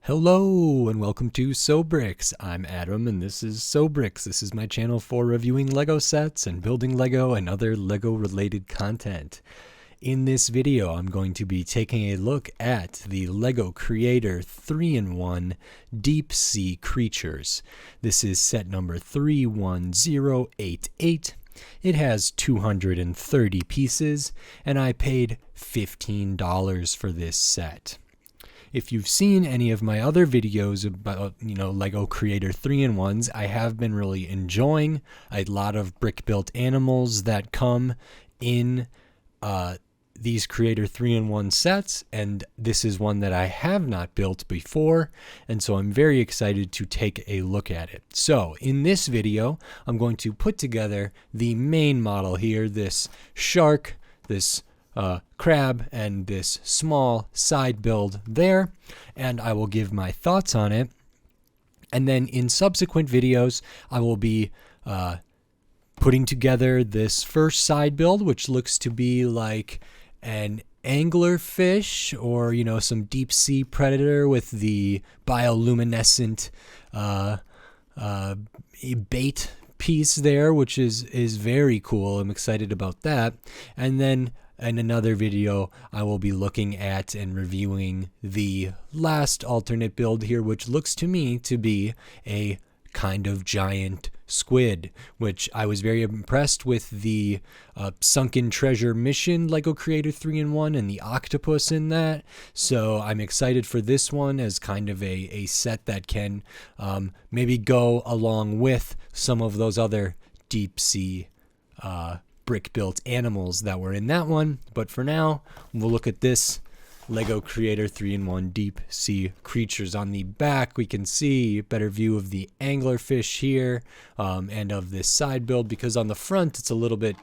Hello and welcome to Sobrix. I'm Adam and this is Sobrix. This is my channel for reviewing Lego sets and building Lego and other Lego related content. In this video, I'm going to be taking a look at the LEGO Creator 3-in-1 Deep Sea Creatures. This is set number 31088. It has 230 pieces and I paid $15 for this set. If you've seen any of my other videos about, LEGO Creator 3-in-1s, I have been really enjoying a lot of brick-built animals that come in these Creator 3-in-1 sets, and this is one that I have not built before, and so I'm very excited to take a look at it. So, in this video, I'm going to put together the main model here, this shark, this crab, and this small side build there, and I will give my thoughts on it. And then in subsequent videos, I will be putting together this first side build, which looks to be like an anglerfish or, some deep sea predator with the bioluminescent bait piece there, which is very cool. I'm excited about that. And then in another video, I will be looking at and reviewing the last alternate build here, which looks to me to be a kind of giant squid, which I was very impressed with the Sunken Treasure Mission LEGO Creator 3-in-1 and the octopus in that. So I'm excited for this one as kind of a set that can maybe go along with some of those other deep sea brick-built animals that were in that one. But for now, we'll look at this LEGO Creator 3-in-1 Deep Sea Creatures. On the back, we can see a better view of the anglerfish here and of this side build, because on the front, it's a little bit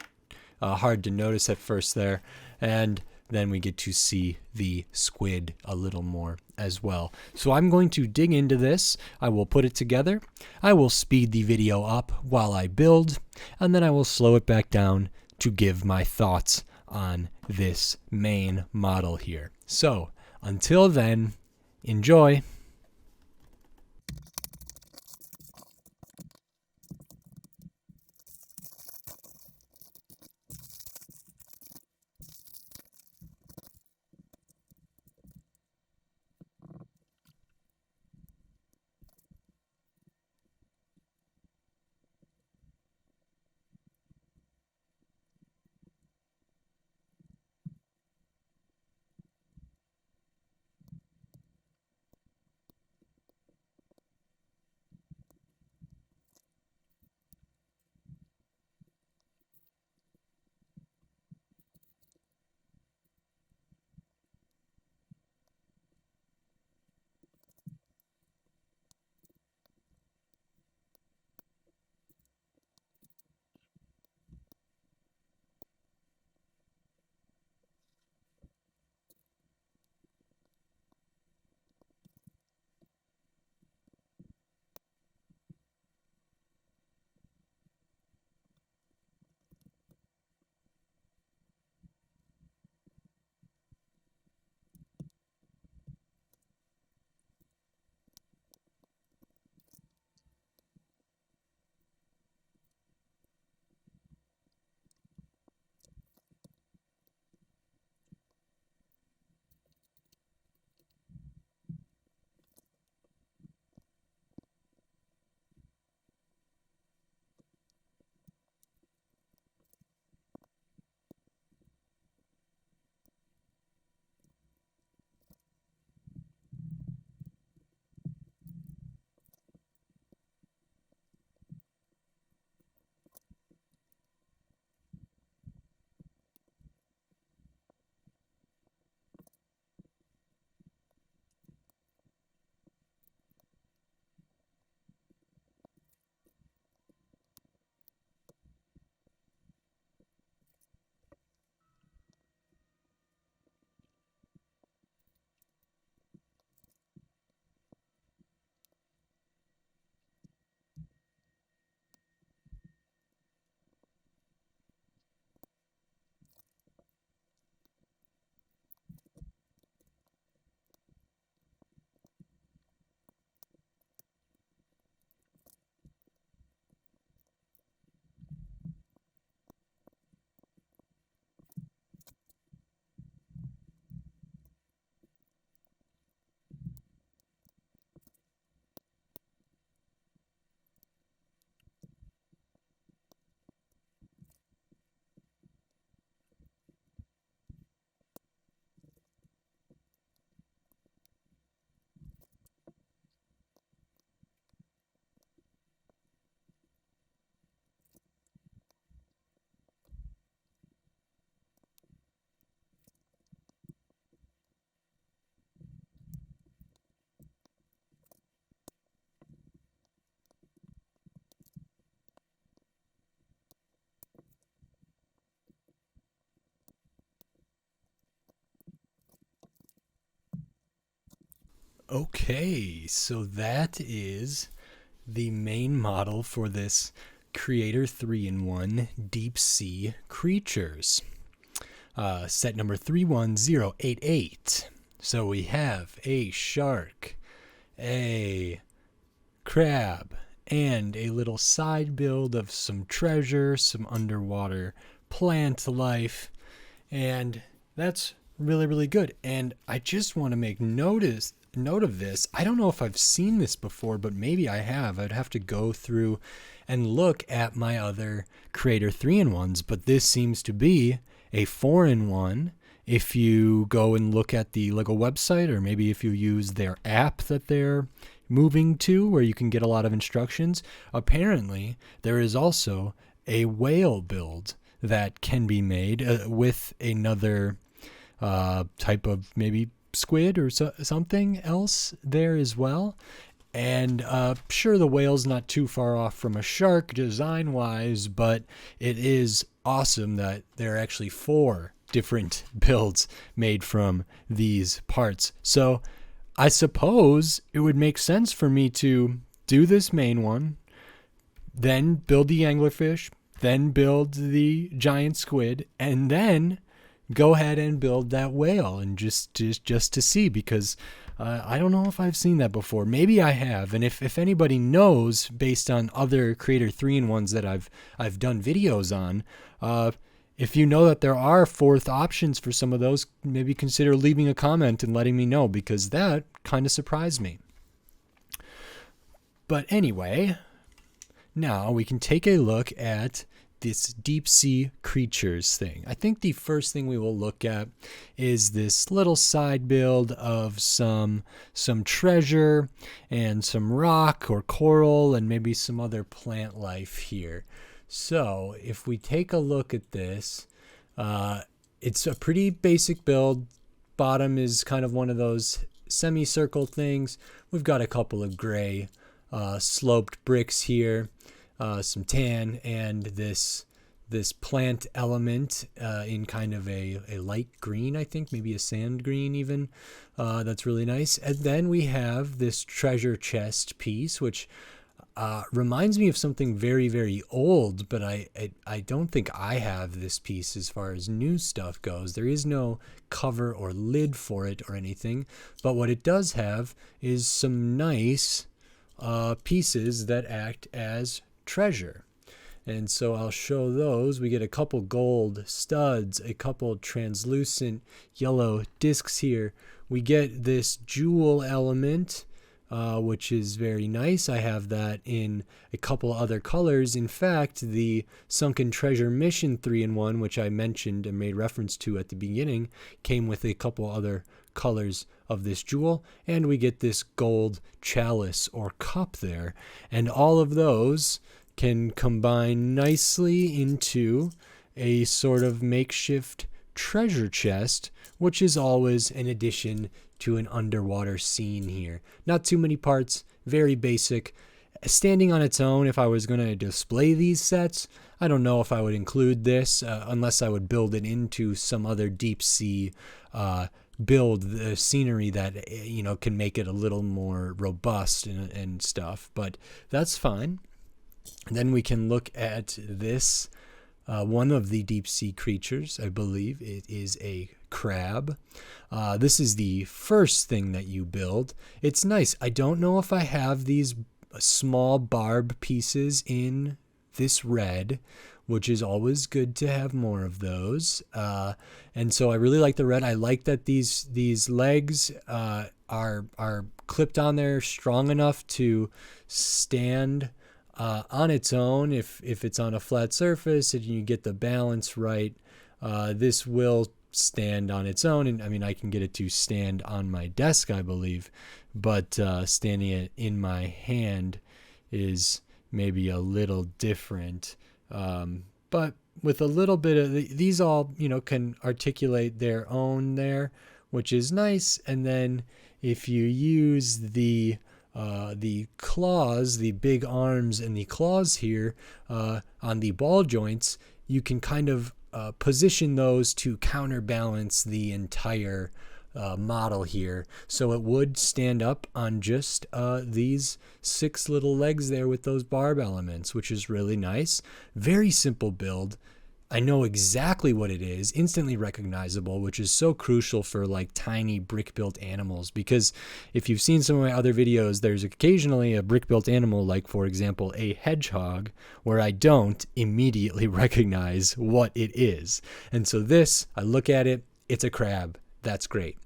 hard to notice at first there. And then we get to see the squid a little more as well. So I'm going to dig into this. I will put it together. I will speed the video up while I build, and then I will slow it back down to give my thoughts on this main model here. So until then, enjoy. Okay, so that is the main model for this Creator 3-in-1 Deep Sea Creatures. Set number 31088. So we have a shark, a crab, and a little side build of some treasure, some underwater plant life, and that's really, really good. And I just want to make note of this. I don't know if I've seen this before, but maybe I have. I'd have to go through and look at my other Creator 3-in-1s, but this seems to be a 4-in-1. If you go and look at the LEGO website, or maybe if you use their app that they're moving to, where you can get a lot of instructions, apparently there is also a whale build that can be made with another type of maybe squid or something else there as well. And sure, the whale's not too far off from a shark design-wise, but it is awesome that there are actually 4 different builds made from these parts. So I suppose it would make sense for me to do this main one, then build the anglerfish, then build the giant squid, and then go ahead and build that whale, and just to see, because I don't know if I've seen that before. Maybe I have, and if anybody knows, based on other Creator 3-in-1s that I've done videos on, if you know that there are 4th options for some of those, maybe consider leaving a comment and letting me know, because that kind of surprised me. But anyway, now we can take a look at this deep sea creatures thing. I think the first thing we will look at is this little side build of some treasure and some rock or coral and maybe some other plant life here. So if we take a look at this, it's a pretty basic build. Bottom is kind of one of those semicircle things. We've got a couple of gray sloped bricks here, some tan, and this plant element in kind of a light green, I think, maybe a sand green even. That's really nice. And then we have this treasure chest piece, which reminds me of something very, very old, but I don't think I have this piece as far as new stuff goes. There is no cover or lid for it or anything, but what it does have is some nice pieces that act as treasure. And so I'll show those. We get a couple gold studs, a couple translucent yellow discs here. We get this jewel element, which is very nice. I have that in a couple other colors. In fact, the Sunken Treasure Mission 3-in-1, which I mentioned and made reference to at the beginning, came with a couple other colors of this jewel, and we get this gold chalice or cup there. And all of those can combine nicely into a sort of makeshift treasure chest, which is always an addition to an underwater scene here. Not too many parts, very basic. Standing on its own, if I was going to display these sets, I don't know if I would include this unless I would build it into some other deep sea build, the scenery that can make it a little more robust and stuff, but that's fine. And then we can look at this, one of the deep sea creatures. I believe it is a crab. This is the first thing that you build. It's nice. I don't know if I have these small barb pieces in this red, which is always good to have more of those. And so I really like the red. I like that these legs are clipped on there strong enough to stand on its own. If it's on a flat surface and you get the balance right, this will stand on its own. And I mean, I can get it to stand on my desk, I believe, but standing it in my hand is maybe a little different. But with a little bit of these all, can articulate their own there, which is nice. And then if you use the claws, the big arms and the claws here on the ball joints, you can kind of position those to counterbalance the entire model here, so it would stand up on just these 6 little legs there with those barb elements, which is really nice. Very simple build. I know exactly what it is, instantly recognizable, which is so crucial for like tiny brick-built animals, because if you've seen some of my other videos, there's occasionally a brick-built animal, like for example a hedgehog, where I don't immediately recognize what it is. And so this, I look at it, it's a crab. That's great.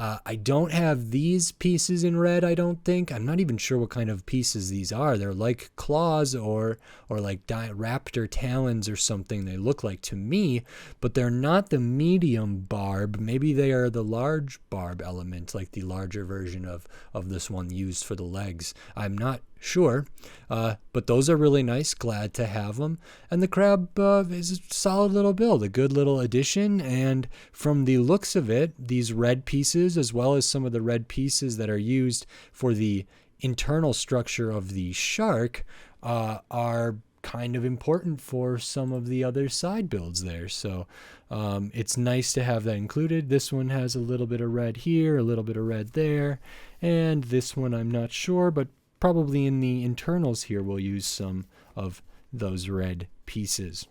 I don't have these pieces in red, I don't think. I'm not even sure what kind of pieces these are. They're like claws or like raptor talons or something they look like to me, but they're not the medium barb. Maybe they are the large barb element, like the larger version of this one used for the legs. I'm not sure, but those are really nice. Glad to have them. And the crab is a solid little build, a good little addition. And from the looks of it, these red pieces, as well as some of the red pieces that are used for the internal structure of the shark, are kind of important for some of the other side builds there. So it's nice to have that included. This one has a little bit of red here, a little bit of red there, and this one I'm not sure, but probably in the internals here we'll use some of those red pieces.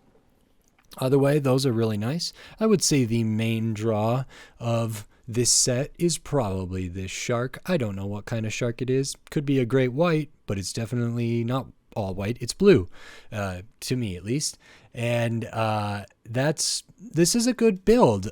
Either way, those are really nice. I would say the main draw of this set is probably this shark. I don't know what kind of shark it is. Could be a great white, but it's definitely not all white. It's blue, to me at least. And this is a good build.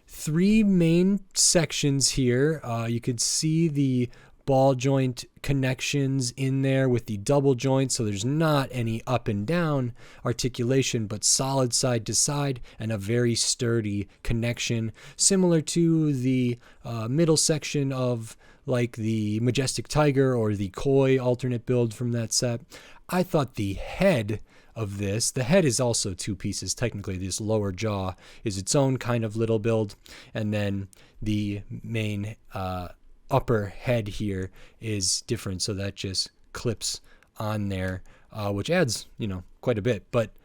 3 main sections here. You could see the ball joint connections in there with the double joint, so there's not any up and down articulation, but solid side to side and a very sturdy connection, similar to the middle section of like the Majestic Tiger or the Koi alternate build from that set. I thought the head of this, the head is also 2 pieces technically. This lower jaw is its own kind of little build, and then the main upper head here is different, so that just clips on there, which adds, quite a bit. But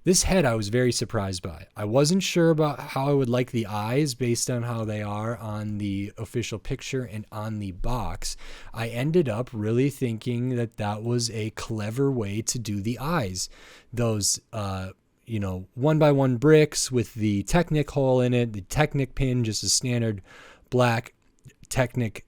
this head I was very surprised by. I wasn't sure about how I would like the eyes based on how they are on the official picture and on the box. I ended up really thinking that was a clever way to do the eyes. Those 1x1 bricks with the Technic hole in it, the Technic pin, just a standard black Technic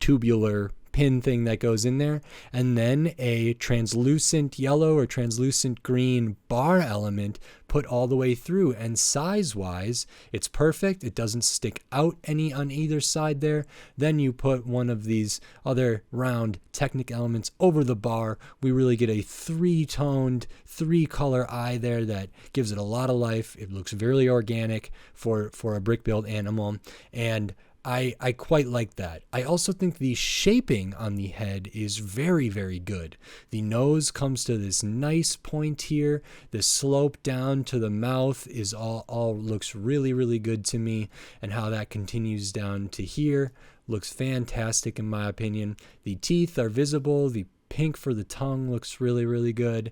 tubular pin thing that goes in there, and then a translucent yellow or translucent green bar element put all the way through. And size wise, it's perfect. It doesn't stick out any on either side there. Then you put one of these other round Technic elements over the bar. We really get a 3-toned, 3-color eye there that gives it a lot of life. It looks very organic for a brick build animal, and I quite like that. I also think the shaping on the head is very, very good. The nose comes to this nice point here. The slope down to the mouth is all looks really, really good to me. And how that continues down to here looks fantastic in my opinion. The teeth are visible. The pink for the tongue looks really, really good.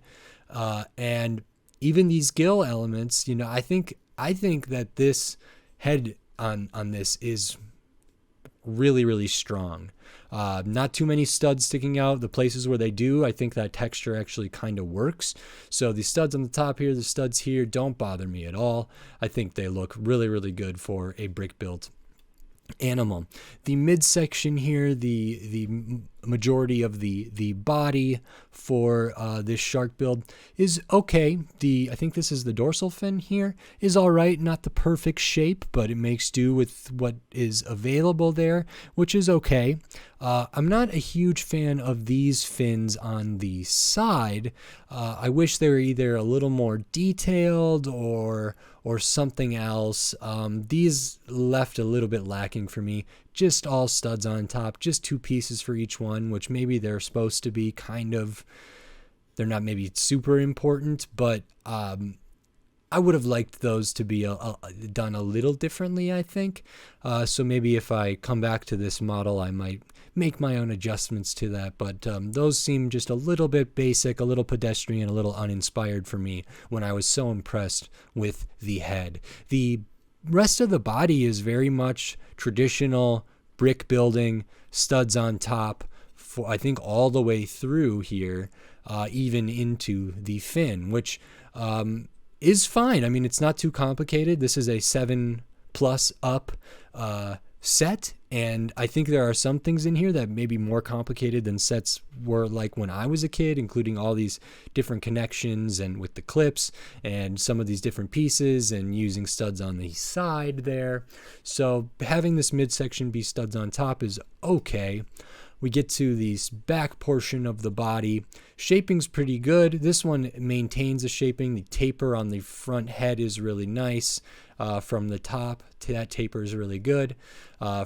And even these gill elements, I think that this head on this is really, really strong. Not too many studs sticking out. The places where they do, I think that texture actually kind of works. So the studs on the top here, the studs here don't bother me at all. I think they look really, really good for a brick built animal. The midsection here, the majority of the body for this shark build is okay. I think this is the dorsal fin here, is all right. Not the perfect shape, but it makes do with what is available there, which is okay. I'm not a huge fan of these fins on the side. I wish they were either a little more detailed or something else. These left a little bit lacking for me. Just all studs on top, just 2 pieces for each one, which maybe they're supposed to be kind of, they're not maybe super important, but I would have liked those to be done a little differently, I think. So maybe if I come back to this model, I might make my own adjustments to that. But those seem just a little bit basic, a little pedestrian, a little uninspired for me when I was so impressed with the head. The rest of the body is very much traditional brick building, studs on top, for I think all the way through here, even into the fin, which is fine. I mean, it's not too complicated. This is a 7+ up set, and I think there are some things in here that may be more complicated than sets were like when I was a kid, including all these different connections and with the clips and some of these different pieces and using studs on the side there. So having this midsection be studs on top is okay. We get to the back portion of the body. Shaping's pretty good. This one maintains the shaping. The taper on the front head is really nice. From the top, that taper is really good.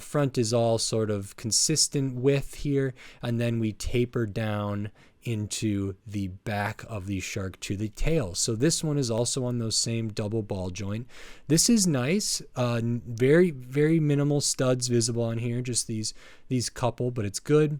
Front is all sort of consistent width here, and then we taper down into the back of the shark to the tail. So this one is also on those same double ball joint. This is nice. Very, very minimal studs visible on here, just these couple, but it's good.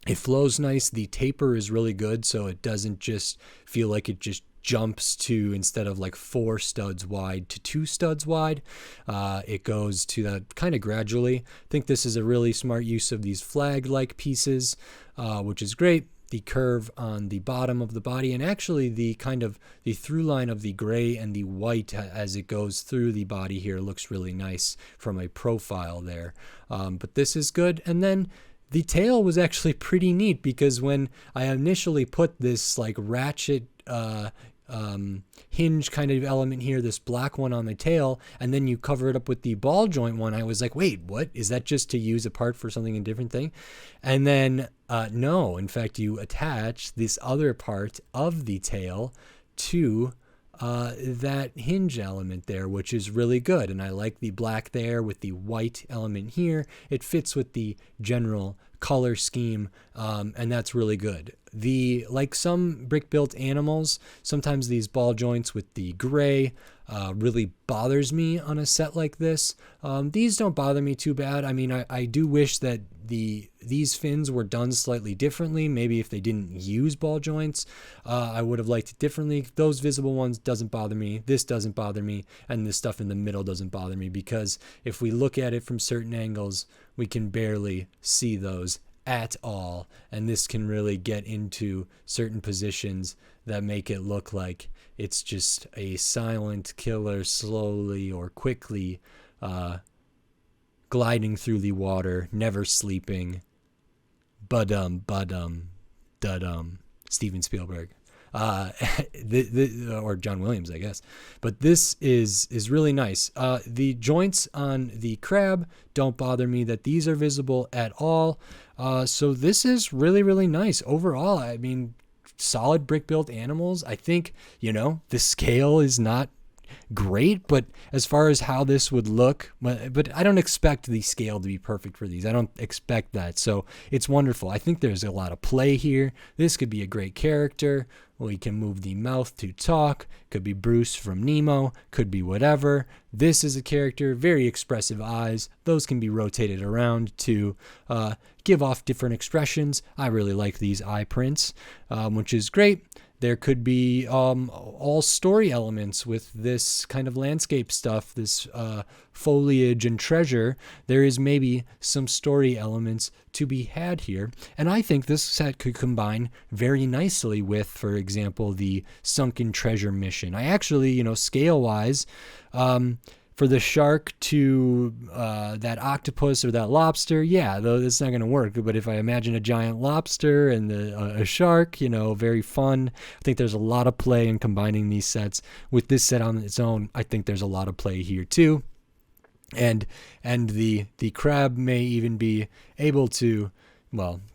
It flows nice. The taper is really good, so it doesn't just feel like it just jumps to, instead of like 4 studs wide to 2 studs wide, it goes to that kind of gradually. I think this is a really smart use of these flag-like pieces, which is great. The curve on the bottom of the body, and actually the kind of the through line of the gray and the white as it goes through the body here looks really nice from a profile there. But this is good. And then the tail was actually pretty neat, because when I initially put this like ratchet hinge kind of element here, this black one on the tail, and then you cover it up with the ball joint one, I was like, wait, what? Is that just to use a part for something a different thing? And then no, in fact, you attach this other part of the tail to that hinge element there, which is really good. And I like the black there with the white element here. It fits with the general color scheme, and that's really good. Like some brick built animals, sometimes these ball joints with the gray really bothers me on a set like this. These don't bother me too bad. I mean, I do wish that these fins were done slightly differently. Maybe if they didn't use ball joints, I would have liked it differently. Those visible ones doesn't bother me. This doesn't bother me, and the stuff in the middle doesn't bother me, because if we look at it from certain angles, we can barely see those at all, and this can really get into certain positions that make it look like it's just a silent killer slowly or quickly gliding through the water, never sleeping. Dudum. Steven Spielberg. Or John Williams, I guess. But this is really nice. The joints on the crab don't bother me that these are visible at all. So this is really, really nice. Overall, I mean, solid brick built animals. I think, the scale is not great, but as far as how this would look, but I don't expect the scale to be perfect for these. I don't expect that. So it's wonderful. I think there's a lot of play here. This could be a great character. We can move the mouth to talk. Could be Bruce from Nemo. Could be whatever. This is a character, very expressive eyes. Those can be rotated around to give off different expressions. I really like these eye prints, which is great. There could be all story elements with this kind of landscape stuff, this foliage and treasure. There is maybe some story elements to be had here. And I think this set could combine very nicely with, for example, the Sunken Treasure mission. I actually, scale-wise, for the shark to that octopus or that lobster, yeah, though it's not going to work. But if I imagine a giant lobster and a shark, very fun. I think there's a lot of play in combining these sets. With this set on its own, I think there's a lot of play here too. And the crab may even be able to,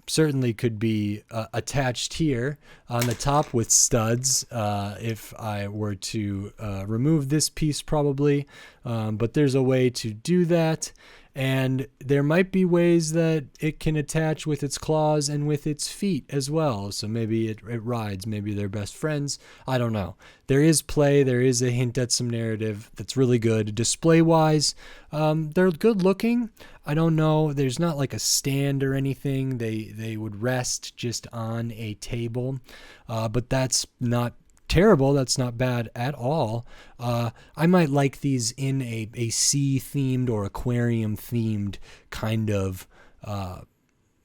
certainly could be attached here on the top with studs if I were to remove this piece probably, but there's a way to do that. And there might be ways that it can attach with its claws and with its feet as well. So maybe it rides, maybe they're best friends. I don't know. There is play. There is a hint at some narrative that's really good. Display-wise, they're good looking. I don't know. There's not like a stand or anything. They would rest just on a table, but that's not terrible. That's not bad at all. I might like these in a sea themed or aquarium themed kind of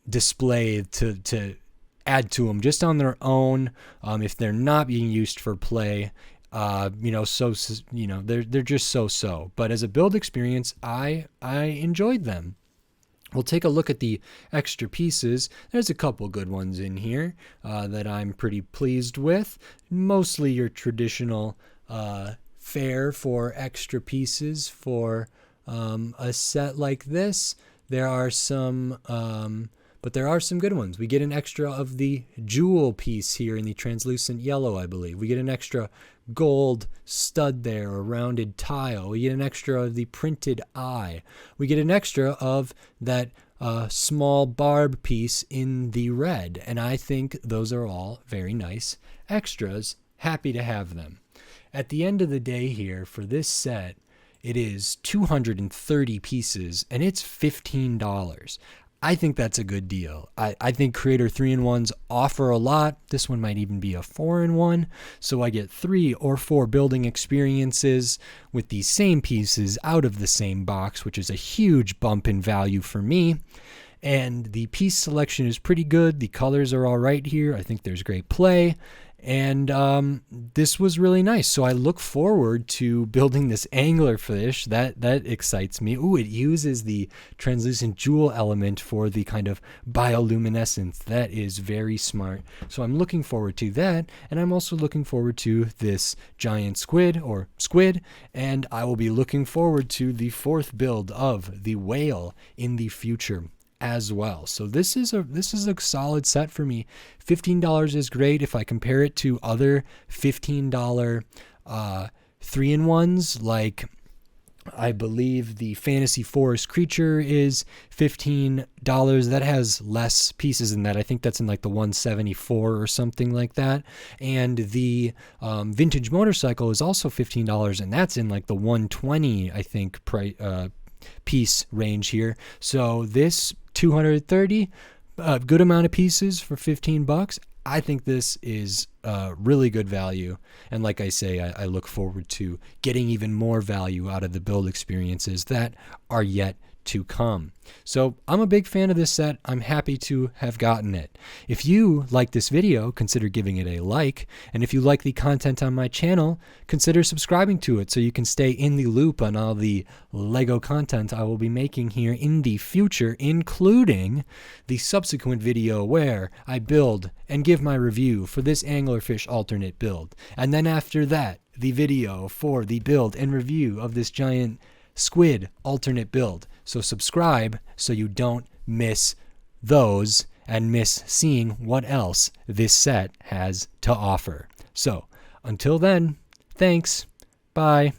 display to add to them just on their own. If they're not being used for play, they're just so. But as a build experience, I enjoyed them. We'll take a look at the extra pieces. There's a couple good ones in here that I'm pretty pleased with. Mostly your traditional fare for extra pieces for a set like this. There are some good ones. We get an extra of the jewel piece here in the translucent yellow, I believe. We get an extra gold stud there, a rounded tile. We get an extra of the printed eye. We get an extra of that small barb piece in the red. And I think those are all very nice extras. Happy to have them. At the end of the day here, for this set, it is 230 pieces and it's $15. I think that's a good deal. I think Creator 3-in-1s offer a lot. This one might even be a 4-in-1. So I get 3 or 4 building experiences with these same pieces out of the same box, which is a huge bump in value for me. And the piece selection is pretty good. The colors are all right here. I think there's great play. And this was really nice. So I look forward to building this anglerfish. That excites me. Ooh, it uses the translucent jewel element for the kind of bioluminescence. That is very smart. So I'm looking forward to that. And I'm also looking forward to this giant squid. And I will be looking forward to the 4th build of the whale in the future as well. So this is a solid set for me. $15 is great. If I compare it to other $15 3-in-1s, like I believe the Fantasy Forest Creature is $15. That has less pieces than that. I think that's in like the 174 or something like that. And the Vintage Motorcycle is also $15, and that's in like the 120, I think, piece range here. So this 230, a good amount of pieces for $15. I think this is really good value. And like I say, I look forward to getting even more value out of the build experiences that are yet to come. So I'm a big fan of this set. I'm happy to have gotten it. If you like this video, consider giving it a like. And if you like the content on my channel, consider subscribing to it so you can stay in the loop on all the LEGO content I will be making here in the future, including the subsequent video where I build and give my review for this anglerfish alternate build. And then after that, the video for the build and review of this giant squid alternate build. So subscribe so you don't miss those and miss seeing what else this set has to offer. So until then, thanks. Bye.